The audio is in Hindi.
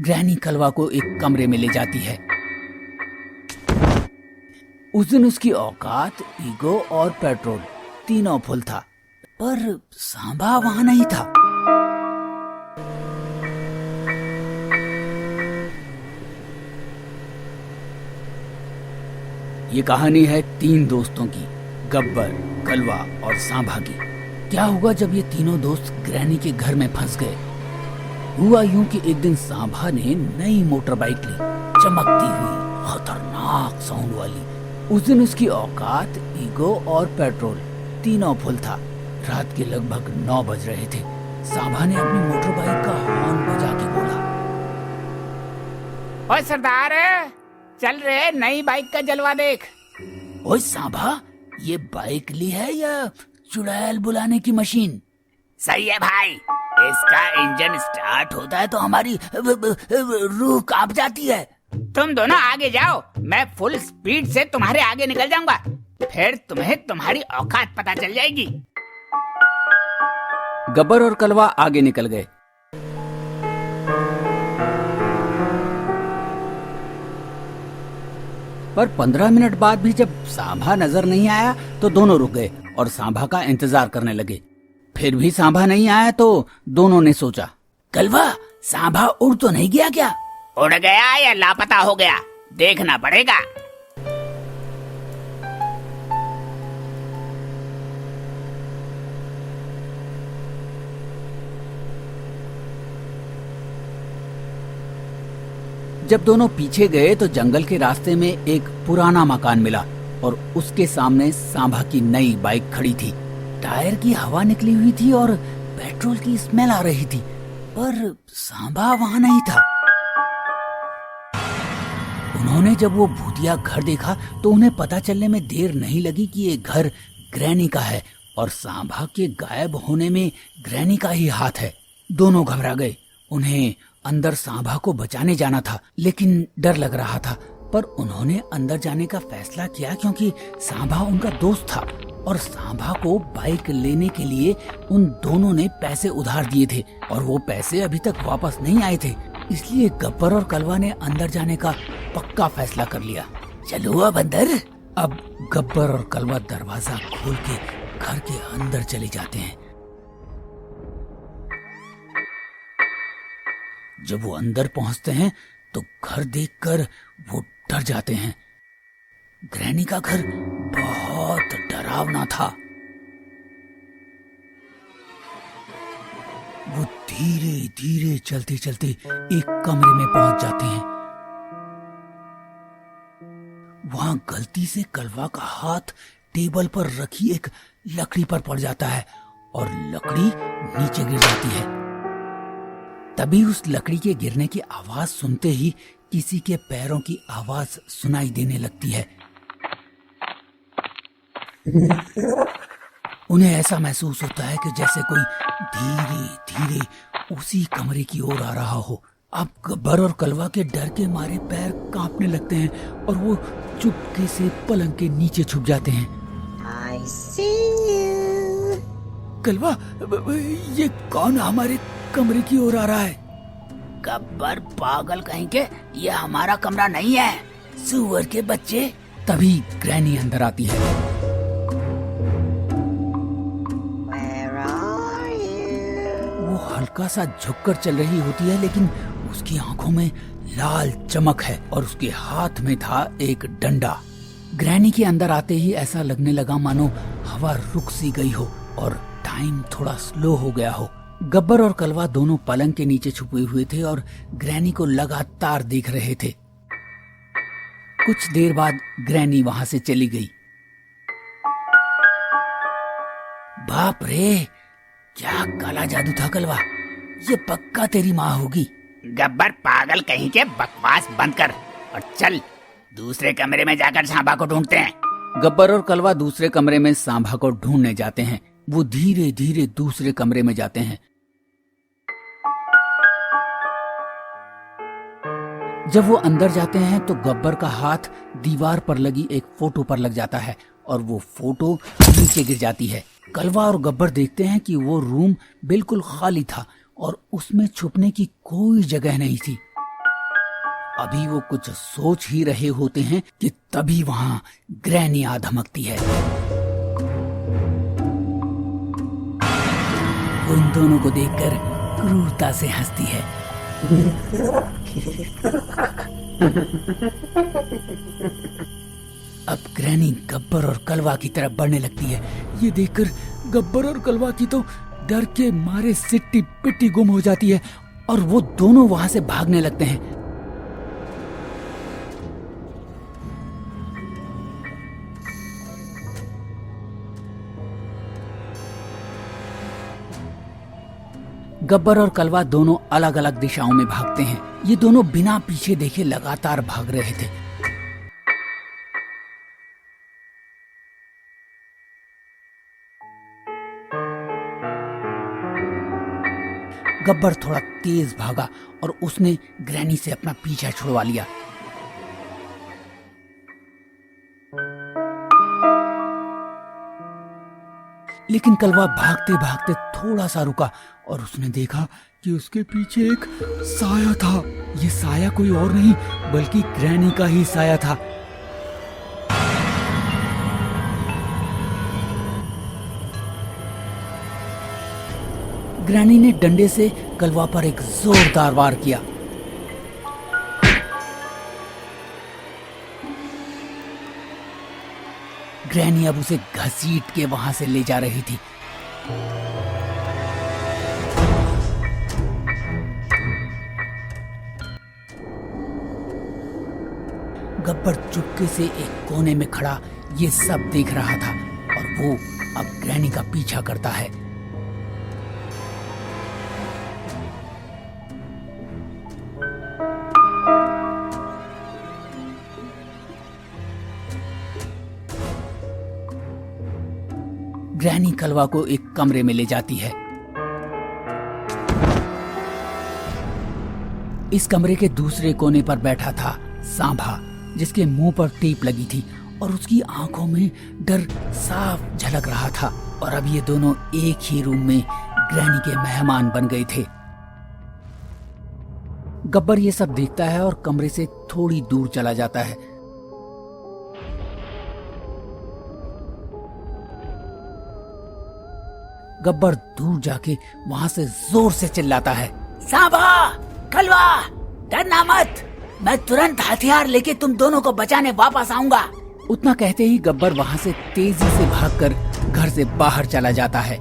ग्रैनी कलवा को एक कमरे में ले जाती है। उस दिन उसकी औकात, ईगो और पेट्रोल तीनों फुल था, पर सांभा वहां नहीं था। ये कहानी है तीन दोस्तों की, गब्बर, कलवा और सांभा की। क्या हुआ जब ये तीनों दोस्त ग्रैनी के घर में फंस गए? हुआ यूं कि एक दिन सांभा ने नई मोटर बाइक ली, चमकती हुई, खतरनाक साउंड वाली। उस दिन उसकी औकात, ईगो और पेट्रोल तीनों फुल था। रात के लगभग 9 बज रहे थे। सांभा ने अपनी मोटर बाइक का हॉर्न बजा के बोला, ओए सरदार, चल रे, नई बाइक का जलवा देख। ओए सांभा, ये बाइक ली है या चुड़ैल बुलाने की मशीन? सही है भाई, इसका इंजन स्टार्ट होता है तो हमारी रूह कांप जाती है। तुम दोनों आगे जाओ, मैं फुल स्पीड से तुम्हारे आगे निकल जाऊंगा, फिर तुम्हें तुम्हारी औकात पता चल जाएगी। गब्बर और कलवा आगे निकल गए। पर 15 मिनट बाद भी जब सांभा नजर नहीं आया तो दोनों रुक गए और सांभा का इंतजार करने लगे। फिर भी सांभा नहीं आया तो दोनों ने सोचा, कलवा, सांभा उड़ तो नहीं गया क्या? उड़ गया या लापता हो गया, देखना पड़ेगा। जब दोनों पीछे गए तो जंगल के रास्ते में एक पुराना मकान मिला और उसके सामने सांभा की नई बाइक खड़ी थी। टायर की हवा निकली हुई थी और पेट्रोल की स्मेल आ रही थी, पर सांभा वहां नहीं था। उन्होंने जब वो भूतिया घर देखा तो उन्हें पता चलने में देर नहीं लगी कि ये घर ग्रैनी का है और सांभा के गायब होने में ग्रैनी का ही हाथ है। दोनों घबरा गए। उन्हें अंदर सांभा को बचाने जाना था, लेकिन डर लग रहा था। पर उन्होंने अंदर जाने का फैसला किया क्योंकि सांभा उनका दोस्त था और सांभा को बाइक लेने के लिए उन दोनों ने पैसे उधार दिए थे और वो पैसे अभी तक वापस नहीं आए थे। इसलिए गब्बर और कलवा ने अंदर जाने का पक्का फैसला कर लिया। चलो अब अंदर। अब गब्बर और कलवा दरवाजा खोल के घर के अंदर चले जाते हैं। जब वो अंदर पहुंचते हैं तो घर देखकर वो डर जाते हैं। ग्रैनी का घर बहुत डरावना था। वो धीरे धीरे चलते चलते एक कमरे में पहुंच जाते हैं। वहां गलती से कलवा का हाथ टेबल पर रखी एक लकड़ी पर पड़ जाता है और लकड़ी नीचे गिर जाती है। तभी उस लकड़ी के गिरने की आवाज सुनते ही किसी के पैरों की आवाज सुनाई देने लगती है। उन्हें ऐसा महसूस होता है कि जैसे कोई धीरे धीरे उसी कमरे की ओर आ रहा हो। अब गब्बर और कलवा के डर के मारे पैर कांपने लगते हैं और वो चुपके से पलंग के नीचे छुप जाते हैं। I see you. कलवा, ये कौन हमारे कमरे की ओर आ रहा है? गब्बर पागल कहीं के, ये हमारा कमरा नहीं है, सुअर के बच्चे। तभी ग्रैनी अंदर आती है। Where are you? वो हल्का सा झुककर चल रही होती है, लेकिन उसकी आंखों में लाल चमक है और उसके हाथ में था एक डंडा। ग्रैनी के अंदर आते ही ऐसा लगने लगा मानो हवा रुक सी गई हो और टाइम थोड़ा स्लो हो गया हो। गब्बर और कलवा दोनों पलंग के नीचे छुपे हुए थे और ग्रैनी को लगातार देख रहे थे। कुछ देर बाद ग्रैनी वहां से चली गई। बाप रे, क्या काला जादू था कलवा, ये पक्का तेरी माँ होगी। गब्बर पागल कहीं के, बकवास बंद कर और चल दूसरे कमरे में जाकर सांभा को ढूंढते हैं। गब्बर और कलवा दूसरे कमरे में सांभा को ढूंढने जाते हैं। वो धीरे धीरे दूसरे कमरे में जाते हैं। जब वो अंदर जाते हैं तो गब्बर का हाथ दीवार पर लगी एक फोटो पर लग जाता है और वो फोटो नीचे गिर जाती है। कलवा और गब्बर देखते हैं कि वो रूम बिल्कुल खाली था और उसमें छुपने की कोई जगह नहीं थी। अभी वो कुछ सोच ही रहे होते हैं कि तभी वहां ग्रैनी आ धमकती है। वो इन दोनों को देखकर क्रूरता से हंसती है। अब ग्रैनी गब्बर और कलवा की तरफ बढ़ने लगती है। ये देखकर गब्बर और कलवा की तो डर के मारे सिट्टी पिट्टी गुम हो जाती है और वो दोनों वहां से भागने लगते हैं। गब्बर और कलवा दोनों अलग अलग दिशाओं में भागते हैं। ये दोनों बिना पीछे देखे लगातार भाग रहे थे। गब्बर थोड़ा तेज भागा और उसने ग्रैनी से अपना पीछा छुड़वा लिया। लेकिन कलवा भागते भागते थोड़ा सा रुका और उसने देखा कि उसके पीछे एक साया था। ये साया कोई और नहीं बल्कि ग्रैनी का ही साया था। ग्रैनी ने डंडे से कलवा पर एक जोरदार वार किया। ग्रैनी अब उसे घसीट के वहां से ले जा रही थी। गब्बर चुपके से एक कोने में खड़ा ये सब देख रहा था और वो अब ग्रैनी का पीछा करता है। ग्रैनी कलवा को एक कमरे में ले जाती है। इस कमरे के दूसरे कोने पर बैठा था सांभा, जिसके मुंह पर टेप लगी थी और उसकी आंखों में डर साफ झलक रहा था। और अब ये दोनों एक ही रूम में ग्रैनी के मेहमान बन गए थे। गब्बर ये सब देखता है और कमरे से थोड़ी दूर चला जाता है। गब्बर दूर जाके वहां से जोर से चिल्लाता है, सांभा, कलवा, डरना मत, मैं तुरंत हथियार लेके तुम दोनों को बचाने वापस आऊंगा। उतना कहते ही गब्बर वहां से तेजी से भागकर घर से बाहर चला जाता है।